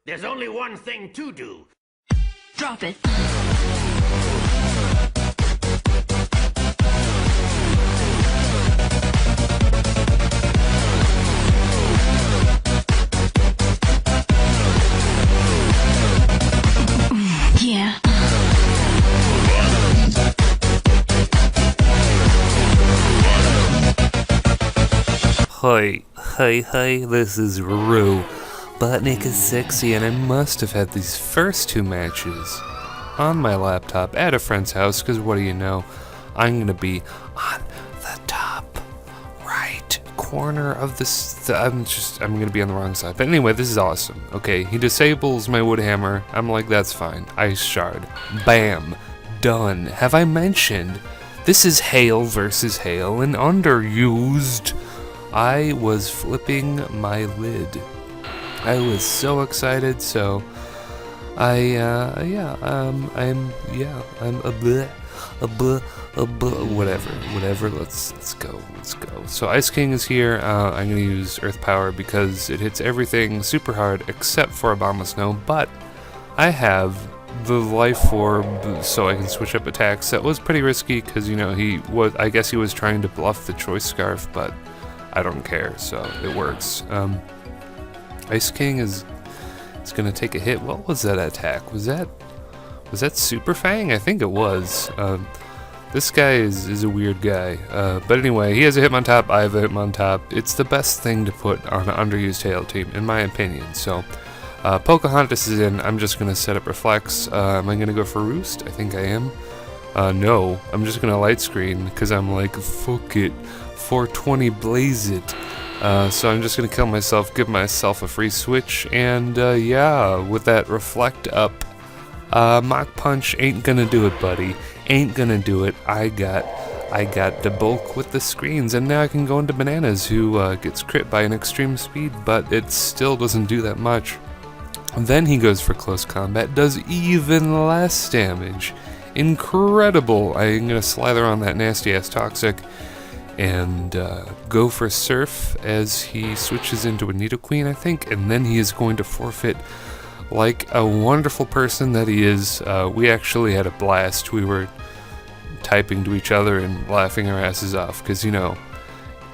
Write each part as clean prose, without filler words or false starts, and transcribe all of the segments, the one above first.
There's only one thing to do. Drop it. Yeah. Hi, this is RobotnikIsSexy, and I must have had these first two matches on my laptop at a friend's house, because what do you know, I'm going to be on the top right corner of this, I'm going to be on the wrong side, but anyway, this is awesome. Okay, he disables my wood hammer, I'm like, that's fine, ice shard, bam, done. Have I mentioned, this is Hail versus Hail and Underused. I was flipping my lid. I was so excited, so I'm whatever, let's go. So Ice King is here. I'm gonna use Earth Power because it hits everything super hard except for Abominable Snow, but I have the Life Orb so I can switch up attacks. That was pretty risky because, you know, I guess he was trying to bluff the Choice Scarf, but I don't care, so it works. Ice King is gonna take a hit. What was that attack? Was that Super Fang? I think it was. This guy is a weird guy. But anyway, he has a Hitmontop, I have a Hitmontop. It's the best thing to put on an Underused Hail team, in my opinion. So, Pocahontas is in. I'm just gonna set up Reflex. Am I gonna go for Roost? I think I am. No, I'm just gonna light screen because I'm like, fuck it. 420 blaze it. So I'm just gonna kill myself, give myself a free switch, and yeah, with that reflect up, Mach Punch ain't gonna do it, buddy. Ain't gonna do it. I got the bulk with the screens, and now I can go into Bananas, who gets crit by an extreme speed, but it still doesn't do that much. And then he goes for close combat, does even less damage. Incredible. I'm gonna slather on that nasty ass Toxic and go for Surf as he switches into a Nidoqueen, I think, and then he is going to forfeit like a wonderful person that he is. We actually had a blast. We were typing to each other and laughing our asses off because, you know,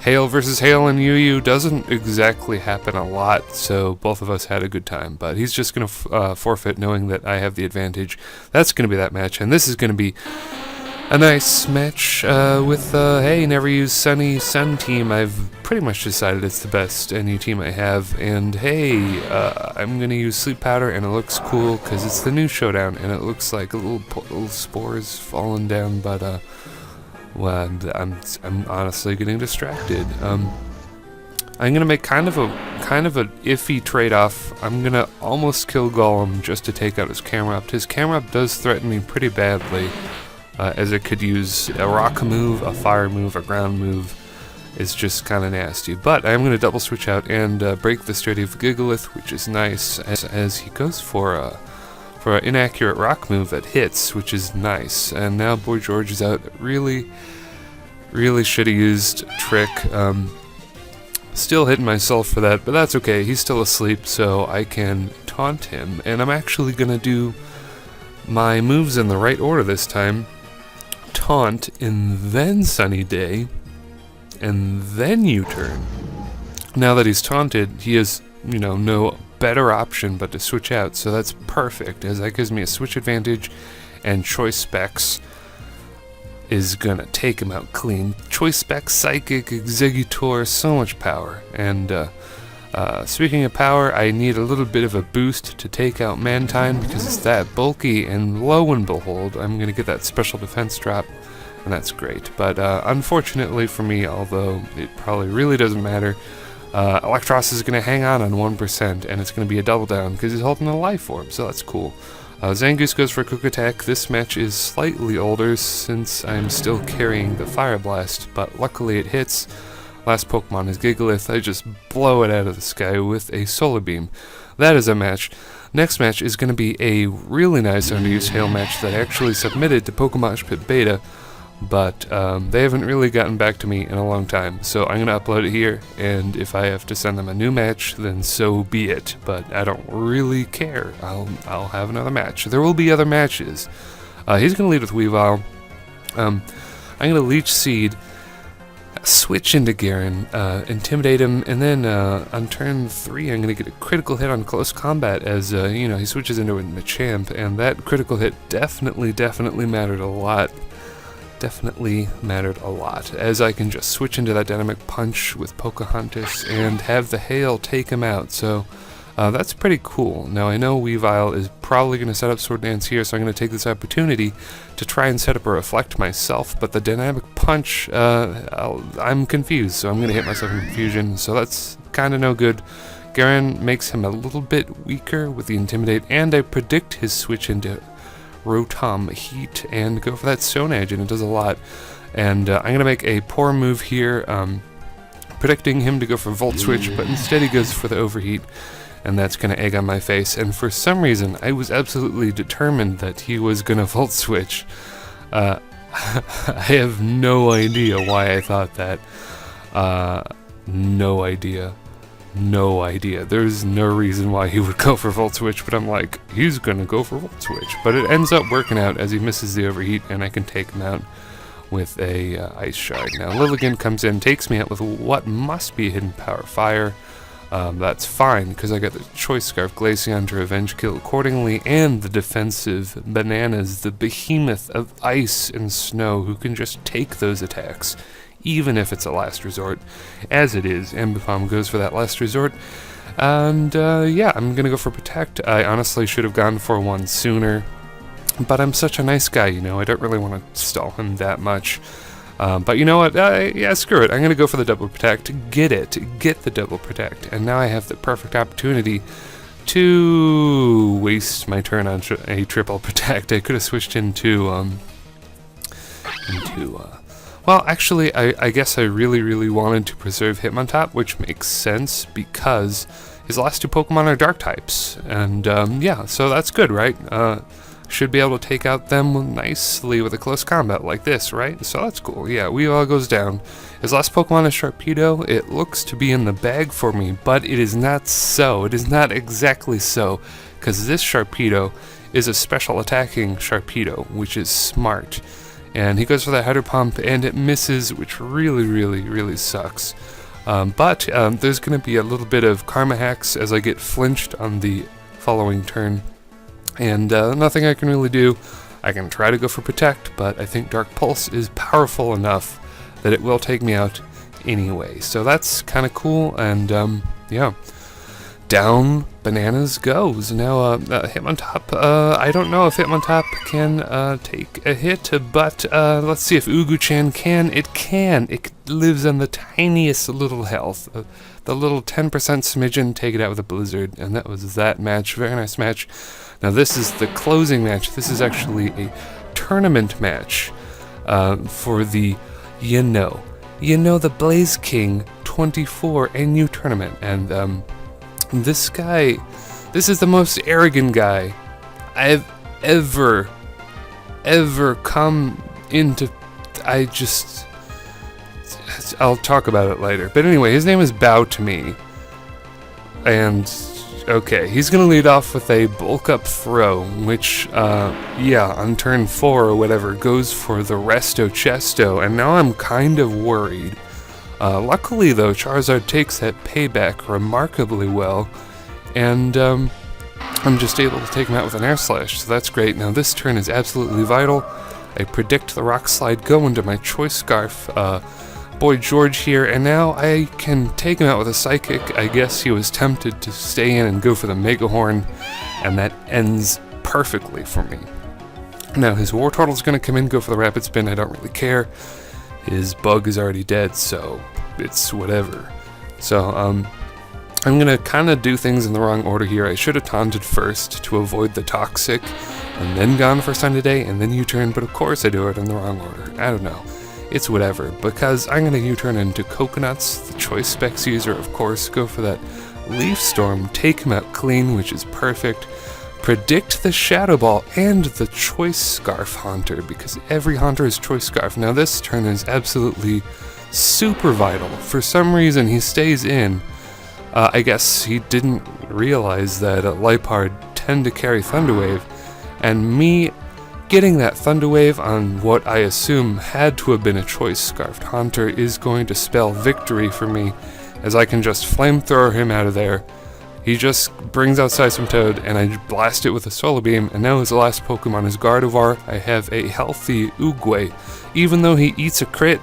Hail versus Hail and UU doesn't exactly happen a lot, so both of us had a good time, but he's just going to forfeit knowing that I have the advantage. That's going to be that match, and this is going to be a nice match with, hey, never use Sunny Sun team. I've pretty much decided it's the best NU team I have, and hey, I'm going to use Sleep Powder, and it looks cool because it's the new Showdown, and it looks like little spores falling down, but well, I'm honestly getting distracted. I'm going to make kind of a iffy trade-off. I'm going to almost kill Golem just to take out his Camerupt. His Camerupt does threaten me pretty badly, as it could use a rock move, a fire move, a ground move. It's just kind of nasty. But I'm going to double switch out and break the Sturdy of Gigalith, which is nice, as he goes for an inaccurate rock move that hits, which is nice. And now Boy George is out. Really should have used Trick. Still hitting myself for that, but that's okay. He's still asleep, so I can taunt him. And I'm actually going to do my moves in the right order this time. Taunt, and then Sunny Day, and then U-turn. Now that he's taunted, he has, you know, no better option but to switch out, so that's perfect, as that gives me a switch advantage, and Choice Specs is gonna take him out clean. Choice Specs, Psychic, Executor, so much power. And speaking of power, I need a little bit of a boost to take out Mantine because it's that bulky, and lo and behold, I'm gonna get that special defense drop, and that's great. But unfortunately for me, although it probably really doesn't matter, Electros is gonna hang on 1%, and it's gonna be a double down because he's holding a Life Orb, so that's cool. Zangoose goes for a Quick Attack. This match is slightly older since I'm still carrying the Fire Blast, but luckily it hits. Last Pokemon is Gigalith. I just blow it out of the sky with a Solar Beam. That is a match. Next match is going to be a really nice Underused Hail match that I actually submitted to Pokemon Pit Beta but they haven't really gotten back to me in a long time. So I'm gonna upload it here, and if I have to send them a new match, then so be it. But I don't really care. I'll have another match. There will be other matches. He's gonna lead with Weavile. I'm gonna Leech Seed, switch into Garen, intimidate him, and then on turn 3 I'm going to get a critical hit on close combat as, he switches into a Machamp, and that critical hit definitely mattered a lot. Definitely mattered a lot, as I can just switch into that Dynamic Punch with Pocahontas and have the Hail take him out, so that's pretty cool. Now I know Weavile is probably going to set up Sword Dance here, so I'm going to take this opportunity to try and set up a Reflect myself, but the Dynamic Punch, I'm confused, so I'm going to hit myself in confusion, so that's kind of no good. Garen makes him a little bit weaker with the Intimidate, and I predict his switch into Rotom Heat and go for that Stone Edge, and it does a lot. And I'm going to make a poor move here, predicting him to go for Volt Switch, but instead he goes for the Overheat, and that's going to egg on my face. And for some reason, I was absolutely determined that he was going to Volt Switch. I have no idea why I thought that. No idea. No idea. There's no reason why he would go for Volt Switch, but I'm like, he's gonna go for Volt Switch. But it ends up working out as he misses the Overheat, and I can take him out with a Ice Shard. Now Lilligant comes in, takes me out with what must be a Hidden Power Fire. That's fine, because I got the Choice Scarf Glaceon to revenge kill accordingly, and the defensive Bananas, the behemoth of ice and snow, who can just take those attacks, even if it's a last resort, as it is. Ambipom goes for that last resort, and yeah, I'm gonna go for Protect. I honestly should have gone for one sooner, but I'm such a nice guy, I don't really want to stall him that much. But you know what, yeah, screw it, I'm gonna go for the Double Protect, get the Double Protect, and now I have the perfect opportunity to waste my turn on a Triple Protect. I could have switched into well, actually, I guess I really wanted to preserve Hitmontop, which makes sense because his last two Pokemon are Dark types, and yeah, so that's good, right? Should be able to take out them nicely with a close combat like this, right? So that's cool. Yeah, Weavile goes down. His last Pokemon is Sharpedo. It looks to be in the bag for me, but it is not so. It is not exactly so, because this Sharpedo is a special attacking Sharpedo, which is smart. And he goes for that Header Pump, and it misses, which really sucks. But there's going to be a little bit of Karma Hacks as I get flinched on the following turn. And nothing I can really do. I can try to go for Protect, but I think Dark Pulse is powerful enough that it will take me out anyway. So that's kind of cool, and yeah. Down Bananas goes. Now, Hitmontop, I don't know if Hitmontop can take a hit, but let's see if Ugu-chan can. It can. It lives on the tiniest little health. The little 10% smidgen, take it out with a Blizzard, and that was that match. Very nice match. Now, this is the closing match. This is actually a tournament match for the, the Blaze King 24 NU tournament, and this guy, this is the most arrogant guy I've ever come into. I'll talk about it later. But anyway, his name is Bow to Me. And, okay, he's going to lead off with a Bulk Up Throw, which, yeah, on turn 4 or whatever, goes for the Resto Chesto. And now I'm kind of worried. Luckily, though, Charizard takes that payback remarkably well, and I'm just able to take him out with an Air Slash, so that's great. Now, this turn is absolutely vital. I predict the Rock Slide go into my Choice Scarf, Boy George here, and now I can take him out with a Psychic. I guess he was tempted to stay in and go for the Mega Horn, and that ends perfectly for me. Now, his Wartortle's going to come in, go for the Rapid Spin. I don't really care. His bug is already dead, so it's whatever. So, I'm gonna kind of do things in the wrong order here. I should have taunted first to avoid the Toxic, and then gone for Sun Today, and then U-turn, but of course I do it in the wrong order. I don't know. It's whatever, because I'm gonna U-turn into Coconuts, the Choice Specs user, of course, go for that Leaf Storm, take him out clean, which is perfect. predict the Shadow Ball, and the Choice Scarf Haunter, because every Haunter is Choice Scarf. Now this turn is absolutely super vital. For some reason he stays in. I guess he didn't realize that Lipard tend to carry Thunder Wave, and me getting that Thunder Wave on what I assume had to have been a Choice Scarfed Haunter is going to spell victory for me, as I can just flamethrower him out of there. He just brings out Seism Toad, and I blast it with a Solar Beam, and now his last Pokemon is Gardevoir. I have a healthy Oogway. Even though he eats a crit,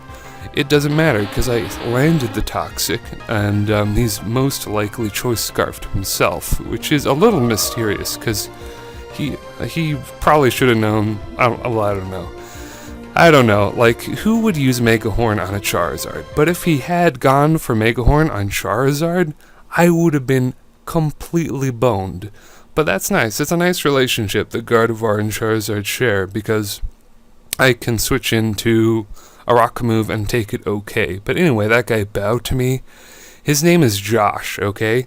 it doesn't matter, because I landed the Toxic, and he's most likely Choice Scarfed himself, which is a little mysterious, because he probably should have known. I don't know, like, who would use Mega Horn on a Charizard? But if he had gone for Mega Horn on Charizard, I would have been completely boned. But that's nice. It's a nice relationship that Gardevoir and Charizard share, because I can switch into a Rock move and take it okay. But anyway, that guy bowed to me. His name is Josh, okay?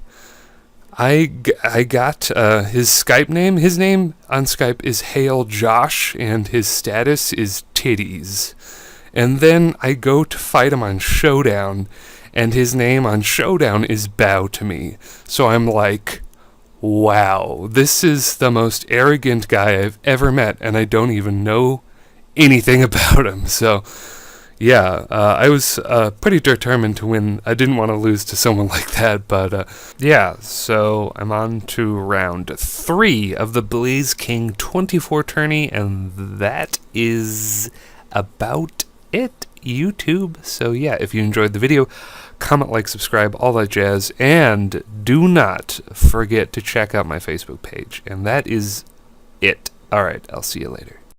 I got his Skype name. His name on Skype is Hail Josh, and his status is Titties. And then I go to fight him on Showdown, and his name on Showdown is Bow to me. So I'm like, wow, this is the most arrogant guy I've ever met, and I don't even know anything about him. So yeah, I was pretty determined to win. I didn't want to lose to someone like that, but yeah, so I'm on to round 3 of the Blaze King 24 tourney, and that is about it, YouTube. So yeah, if you enjoyed the video, comment, like, subscribe, all that jazz, and do not forget to check out my Facebook page. And that is it. Alright, I'll see you later.